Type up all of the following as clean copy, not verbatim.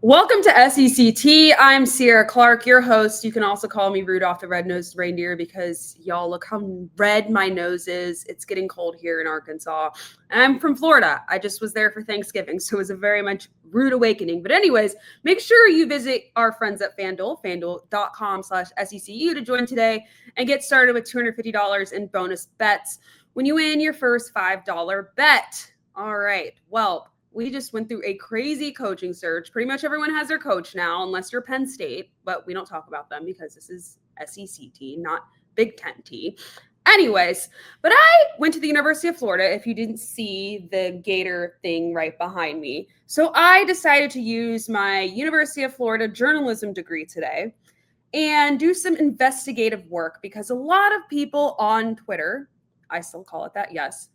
Welcome to SECT. I'm Cierra Clark, your host. You can also call me Rudolph the Red-Nosed Reindeer because y'all look how red my nose is. It's getting cold here in Arkansas. I'm from Florida. I just was there for Thanksgiving, so it was a very much rude awakening. But anyways, make sure you visit our friends at FANDUEL, fanduel.com/SECU to join today and get started with $250 in bonus bets when you win your first $5 bet. All right, well, we just went through a crazy coaching search. Pretty much everyone has their coach now, unless you're Penn State, but we don't talk about them because this is SECT, not Big Ten T. Anyways, but I went to the University of Florida, if you didn't see the Gator thing right behind me. So I decided to use my University of Florida journalism degree today and do some investigative work because a lot of people on Twitter, I still call it that, yes,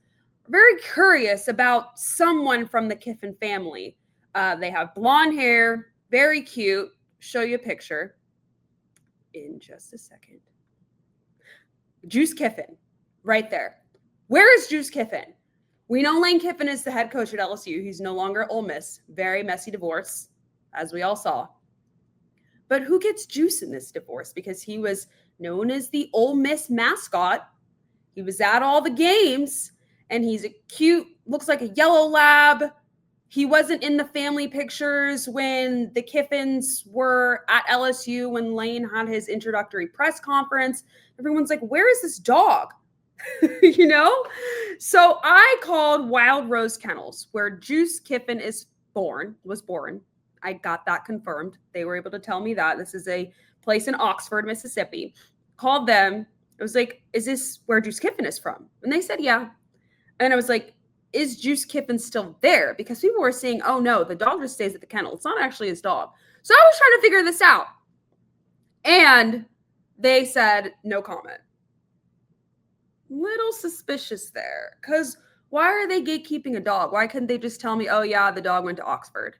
very curious about someone from the Kiffin family. They have blonde hair, very cute. Show you a picture in just a second. Juice Kiffin, right there. Where is Juice Kiffin? We know Lane Kiffin is the head coach at LSU. He's no longer at Ole Miss. Very messy divorce, as we all saw. But who gets Juice in this divorce? Because he was known as the Ole Miss mascot. He was at all the games. And he's a cute, looks like a yellow lab. He wasn't in the family pictures when the Kiffins were at LSU when Lane had his introductory press conference. Everyone's like, where is this dog? You know? So I called Wild Rose Kennels, where Juice Kiffin was born. I got that confirmed. They were able to tell me that. This is a place in Oxford, Mississippi. Called them. I was like, is this where Juice Kiffin is from? And they said, yeah. And I was like, is Juice Kiffin still there? Because people were saying, oh no, the dog just stays at the kennel. It's not actually his dog. So I was trying to figure this out. And they said, no comment. Little suspicious there. Because why are they gatekeeping a dog? Why couldn't they just tell me, oh yeah, the dog went to Oxford?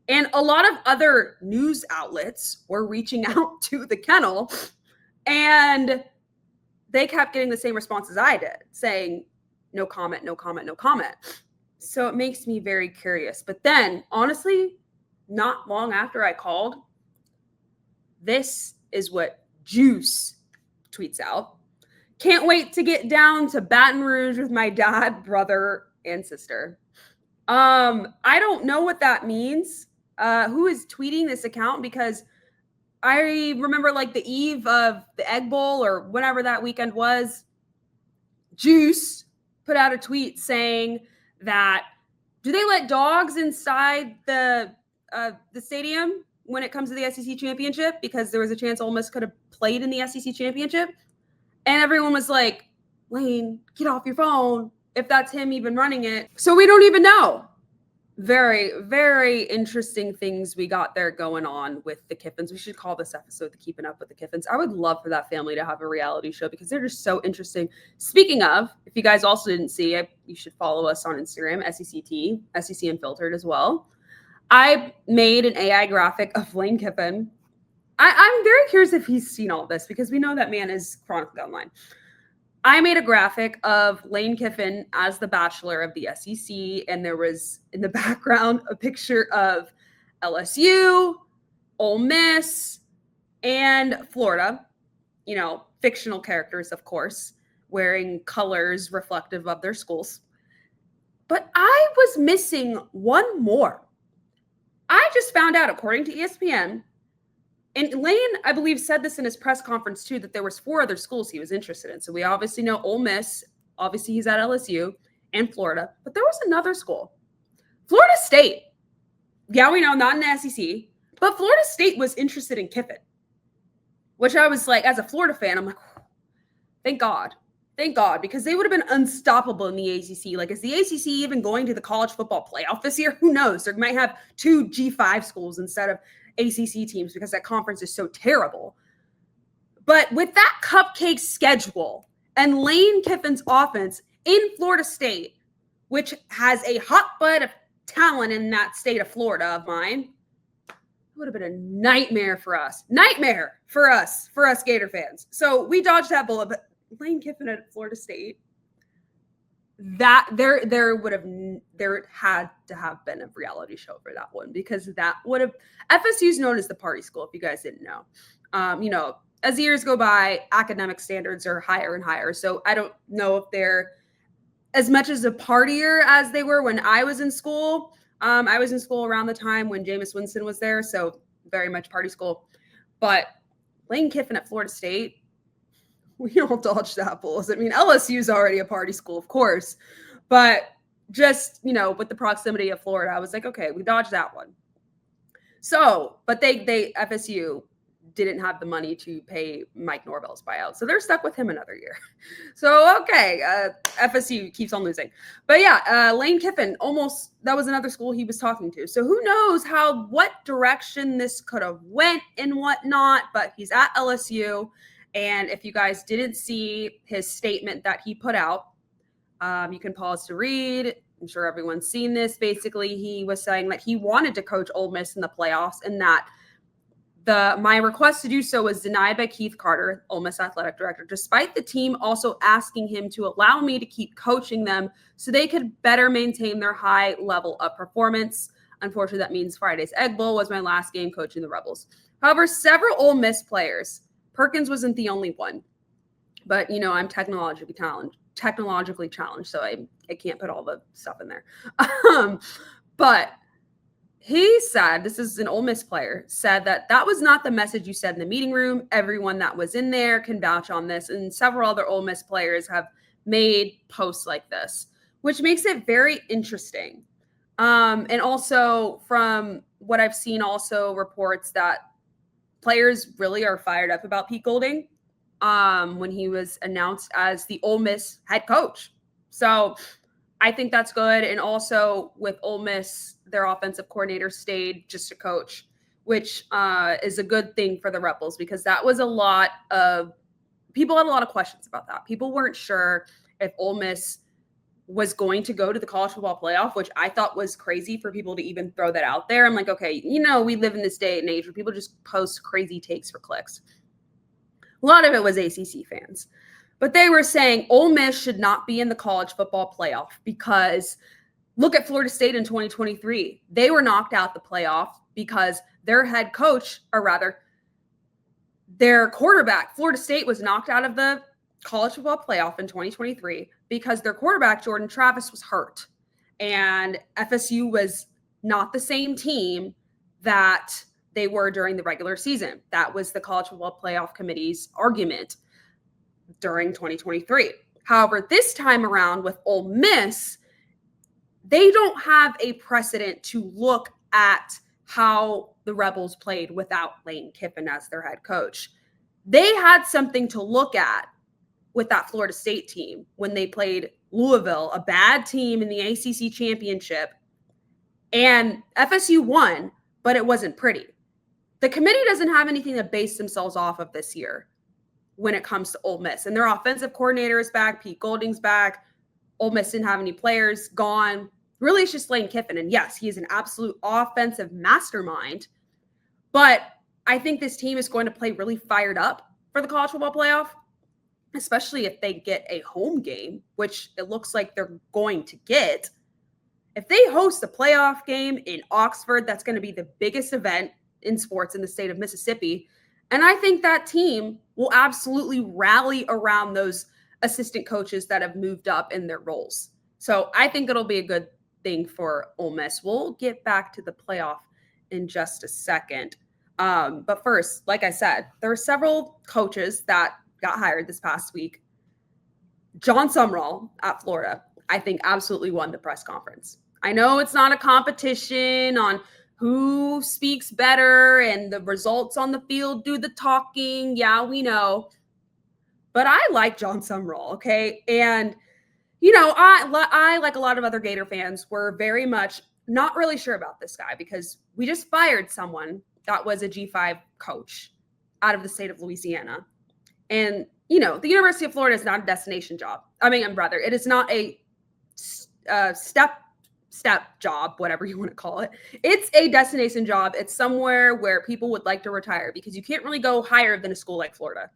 And a lot of other news outlets were reaching out to the kennel. And they kept getting the same response as I did, saying, no comment, no comment, no comment. So it makes me very curious. But then, honestly, not long after I called, this is what Juice tweets out. Can't wait to get down to Baton Rouge with my dad, brother, and sister. I don't know what that means. Who is tweeting this account? Because I remember like the eve of the Egg Bowl or whenever that weekend was, Juice put out a tweet saying that, do they let dogs inside the stadium when it comes to the SEC championship? Because there was a chance Ole Miss could have played in the SEC championship. And everyone was like, Lane, get off your phone if that's him even running it. So we don't even know. Very, very interesting things we got there going on with the Kiffins. We should call this episode the Keeping Up with the Kiffins. I would love for that family to have a reality show because they're just so interesting. Speaking of, if you guys also didn't see it, you should follow us on Instagram, SECT, SEC Unfiltered as well. I made an AI graphic of Lane Kiffin. I'm very curious if he's seen all this because we know that man is chronically online. I made a graphic of Lane Kiffin as the Bachelor of the SEC, and there was in the background a picture of LSU, Ole Miss, and Florida, you know, fictional characters, of course, wearing colors reflective of their schools. But I was missing one more. I just found out, according to ESPN, and Lane, I believe, said this in his press conference, too, that there was 4 other schools he was interested in. So we obviously know Ole Miss. Obviously, he's at LSU and Florida. But there was another school. Florida State. Yeah, we know, not in the SEC. But Florida State was interested in Kiffin. Which I was like, as a Florida fan, I'm like, thank God. Thank God. Because they would have been unstoppable in the ACC. Like, is the ACC even going to the college football playoff this year? Who knows? They might have 2 G5 schools instead of ACC teams because that conference is so terrible. But with that cupcake schedule and Lane Kiffin's offense in Florida State, which has a hotbed of talent in that state of Florida of mine, it would have been a nightmare for us. Nightmare for us Gator fans. So we dodged that bullet, but Lane Kiffin at Florida State, that there had to have been a reality show for that one, because that would have, FSU is known as the party school, if you guys didn't know. As the years go by, academic standards are higher and higher. So I don't know if they're as much as a partier as they were when I was in school. I was in school around the time when Jameis Winston was there, so very much party school. But Lane Kiffin at Florida State, we don't dodge that bulls. I mean, LSU is already a party school, of course, but just, with the proximity of Florida, I was like, okay, we dodged that one. So, but FSU didn't have the money to pay Mike Norvell's buyout, so they're stuck with him another year. So, okay, FSU keeps on losing. But yeah, Lane Kiffin, that was another school he was talking to. So who knows what direction this could have went and whatnot, but he's at LSU. And if you guys didn't see his statement that he put out, you can pause to read. I'm sure everyone's seen this. Basically, he was saying that he wanted to coach Ole Miss in the playoffs, and that my request to do so was denied by Keith Carter, Ole Miss athletic director, despite the team also asking him to allow me to keep coaching them so they could better maintain their high level of performance. Unfortunately, that means Friday's Egg Bowl was my last game coaching the Rebels. However, several Ole Miss players, Perkins wasn't the only one, but I'm technologically challenged, so I can't put all the stuff in there. But he said, this is an Ole Miss player, said that was not the message you said in the meeting room. Everyone that was in there can vouch on this. And several other Ole Miss players have made posts like this, which makes it very interesting. And also from what I've seen, also reports that players really are fired up about Pete Golding when he was announced as the Ole Miss head coach. So I think that's good. And also with Ole Miss, their offensive coordinator stayed just to coach, which is a good thing for the Rebels, because that was people had a lot of questions about that. People weren't sure if Ole Miss was going to go to the college football playoff, which I thought was crazy for people to even throw that out there. I'm like, okay, we live in this day and age where people just post crazy takes for clicks. A lot of it was ACC fans. But they were saying Ole Miss should not be in the college football playoff because look at Florida State in 2023. They were knocked out the playoff because their head coach, or rather their quarterback, Florida State was knocked out of the college football playoff in 2023 because their quarterback, Jordan Travis, was hurt. And FSU was not the same team that they were during the regular season. That was the college football playoff committee's argument during 2023. However, this time around with Ole Miss, they don't have a precedent to look at how the Rebels played without Lane Kiffin as their head coach. They had something to look at with that Florida State team when they played Louisville, a bad team in the ACC championship, and FSU won, but it wasn't pretty. The committee doesn't have anything to base themselves off of this year when it comes to Ole Miss. And their offensive coordinator is back. Pete Golding's back. Ole Miss didn't have any players, gone. Really, it's just Lane Kiffin. And yes, he is an absolute offensive mastermind. But I think this team is going to play really fired up for the college football playoff, especially if they get a home game, which it looks like they're going to get. If they host a playoff game in Oxford, that's going to be the biggest event in sports in the state of Mississippi. And I think that team will absolutely rally around those assistant coaches that have moved up in their roles. So I think it'll be a good thing for Ole Miss. We'll get back to the playoff in just a second. But first, like I said, there are several coaches that got hired this past week. John Sumrall at Florida, I think, absolutely won the press conference. I know it's not a competition on who speaks better and the results on the field do the talking. Yeah, we know. But I like John Sumrall, okay? And, I like a lot of other Gator fans, were very much not really sure about this guy because we just fired someone that was a G5 coach out of the state of Louisiana. And, the University of Florida is not a destination job. It is not a step job, whatever you want to call it. It's a destination job. It's somewhere where people would like to retire because you can't really go higher than a school like Florida.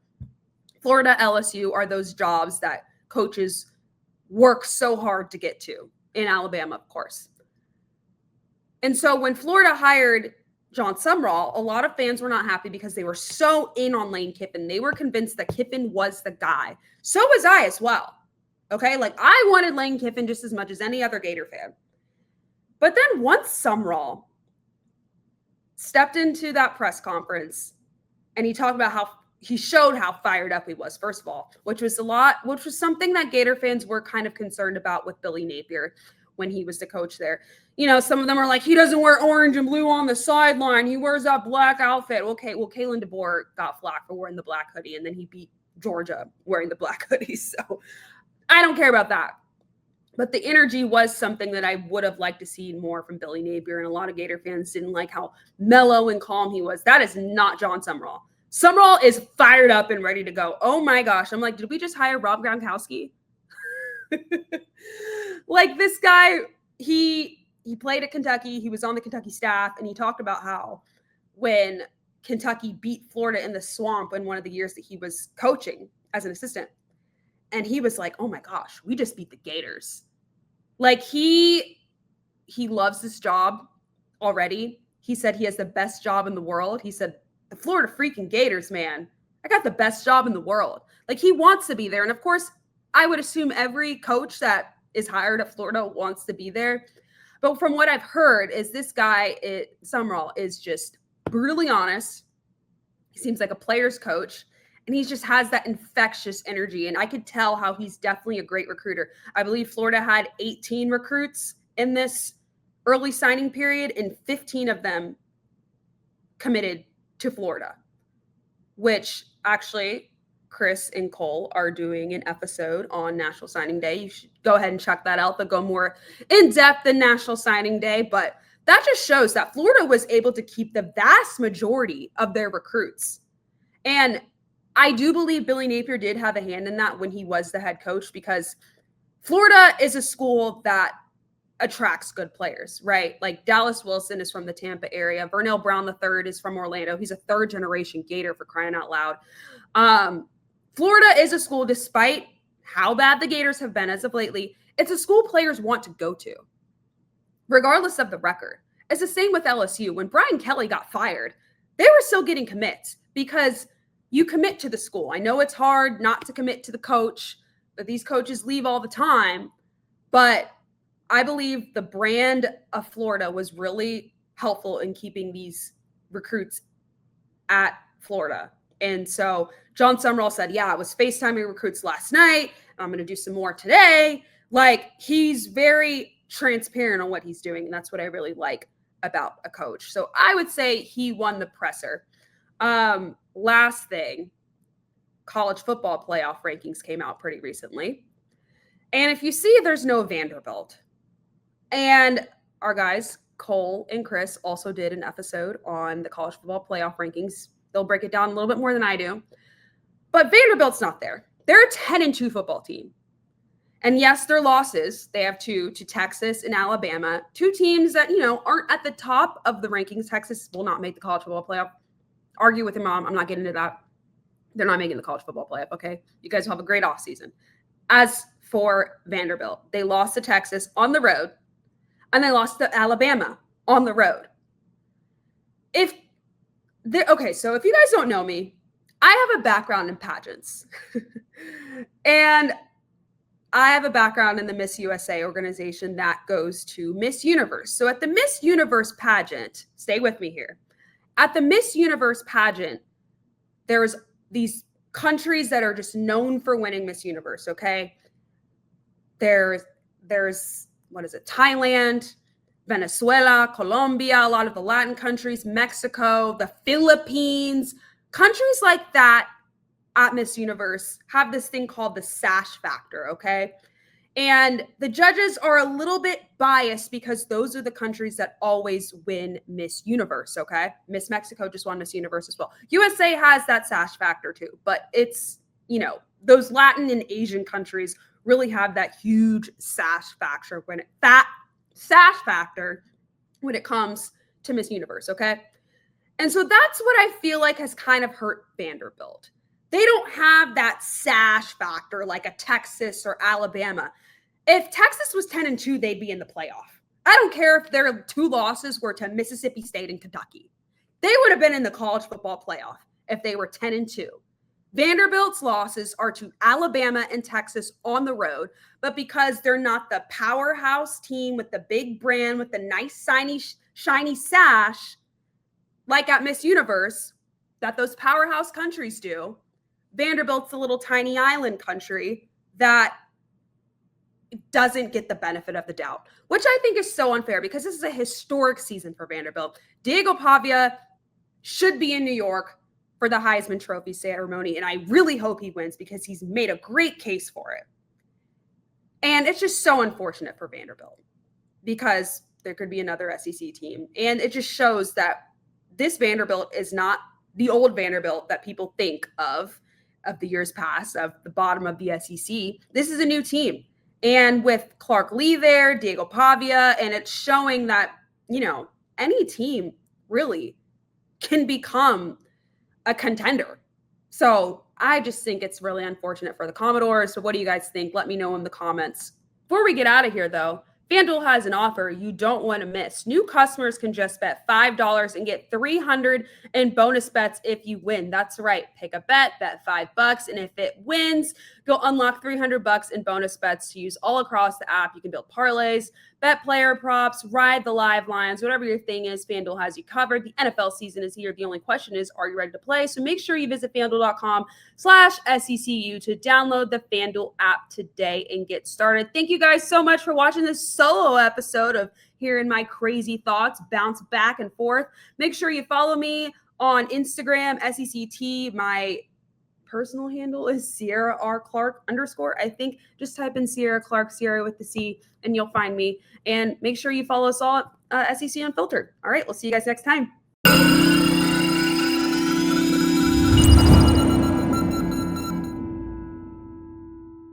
Florida, LSU are those jobs that coaches work so hard to get to in Alabama, of course. And so when Florida hired John Sumrall, a lot of fans were not happy because they were so in on Lane Kiffin. They were convinced that Kiffin was the guy. So was I as well. Okay, like I wanted Lane Kiffin just as much as any other Gator fan. But then once Sumrall stepped into that press conference and he talked about how he showed how fired up he was, first of all, which was something that Gator fans were kind of concerned about with Billy Napier when he was the coach there. You know, some of them are like, he doesn't wear orange and blue on the sideline. He wears that black outfit. Okay, well, Kalen DeBoer got flack for wearing the black hoodie, and then he beat Georgia wearing the black hoodie. So I don't care about that. But the energy was something that I would have liked to see more from Billy Napier, and a lot of Gator fans didn't like how mellow and calm he was. That is not John Sumrall. Sumrall is fired up and ready to go. Oh my gosh. I'm like, did we just hire Rob Gronkowski? Like this guy, he played at Kentucky. He was on the Kentucky staff, and he talked about how when Kentucky beat Florida in the swamp in one of the years that he was coaching as an assistant, and he was like, oh my gosh, we just beat the Gators. Like he loves this job already. He said he has the best job in the world. He said, the Florida freaking Gators, man, I got the best job in the world. Like he wants to be there. And of course, I would assume every coach that is hired at Florida wants to be there. But from what I've heard is this guy, Sumrall, is just brutally honest. He seems like a player's coach, and he just has that infectious energy. And I could tell how he's definitely a great recruiter. I believe Florida had 18 recruits in this early signing period, and 15 of them committed to Florida, which actually Chris and Cole are doing an episode on National Signing Day. You should go ahead and check that out. They'll go more in depth than National Signing Day, but that just shows that Florida was able to keep the vast majority of their recruits. And I do believe Billy Napier did have a hand in that when he was the head coach, because Florida is a school that attracts good players, right? Like Dallas Wilson is from the Tampa area. Vernell Brown III is from Orlando. He's a third-generation Gator, for crying out loud. Florida is a school, despite how bad the Gators have been as of lately, it's a school players want to go to, regardless of the record. It's the same with LSU. When Brian Kelly got fired, they were still getting commits because you commit to the school. I know it's hard not to commit to the coach, but these coaches leave all the time. But I believe the brand of Florida was really helpful in keeping these recruits at Florida. And so John Sumrall said, yeah, I was FaceTiming recruits last night. I'm going to do some more today. Like, he's very transparent on what he's doing. And that's what I really like about a coach. So I would say he won the presser. Last thing, college football playoff rankings came out pretty recently. And if you see, there's no Vanderbilt. And our guys, Cole and Chris, also did an episode on the college football playoff rankings. They'll break it down a little bit more than I do. But Vanderbilt's not there. They're a 10-2 football team. And yes, their losses, they have two to Texas and Alabama, two teams that, aren't at the top of the rankings. Texas will not make the college football playoff. Argue with your mom. I'm not getting into that. They're not making the college football playoff, okay? You guys will have a great offseason. As for Vanderbilt, they lost to Texas on the road, and they lost to Alabama on the road. So if you guys don't know me, I have a background in pageants. And I have a background in the Miss USA organization that goes to Miss Universe. So at the Miss Universe pageant, stay with me here. At the Miss Universe pageant, there's these countries that are just known for winning Miss Universe, okay? There's Thailand, Venezuela, Colombia, a lot of the Latin countries, Mexico, the Philippines, countries like that at Miss Universe have this thing called the sash factor, okay? And the judges are a little bit biased because those are the countries that always win Miss Universe, okay? Miss Mexico just won Miss Universe as well. USA has that sash factor too, but it's, those Latin and Asian countries really have that huge sash factor when it comes to Miss Universe, okay? And so that's what I feel like has kind of hurt Vanderbilt. They don't have that sash factor like a Texas or Alabama. If Texas was 10-2, they'd be in the playoff. I don't care if their 2 losses were to Mississippi State and Kentucky. They would have been in the college football playoff if they were 10-2. Vanderbilt's losses are to Alabama and Texas on the road, but because they're not the powerhouse team with the big brand, with the nice, shiny sash, like at Miss Universe, that those powerhouse countries do, Vanderbilt's a little tiny island country that doesn't get the benefit of the doubt, which I think is so unfair because this is a historic season for Vanderbilt. Diego Pavia should be in New York for the Heisman Trophy ceremony, and I really hope he wins because he's made a great case for it. And it's just so unfortunate for Vanderbilt because there could be another SEC team. And it just shows that this Vanderbilt is not the old Vanderbilt that people think of the years past, of the bottom of the SEC. This is a new team. And with Clark Lee there, Diego Pavia, and it's showing that, any team really can become a contender. So I just think it's really unfortunate for the Commodores. So what do you guys think? Let me know in the comments. Before we get out of here, though, FanDuel has an offer you don't want to miss. New customers can just bet $5 and get $300 in bonus bets if you win. That's right. Pick a bet $5, and if it wins, you'll unlock $300 in bonus bets to use all across the app. You can build parlays, bet player props, ride the live lines, whatever your thing is, FanDuel has you covered. The NFL season is here. The only question is, are you ready to play? So make sure you visit FanDuel.com/SECU to download the FanDuel app today and get started. Thank you guys so much for watching this solo episode of hearing my crazy thoughts bounce back and forth. Make sure you follow me on Instagram, SECT. My personal handle is Cierra Clark _ I think just type in Cierra Clark, Cierra with the C, and you'll find me. And make sure you follow us all at SEC Unfiltered. All right, we'll see you guys next time.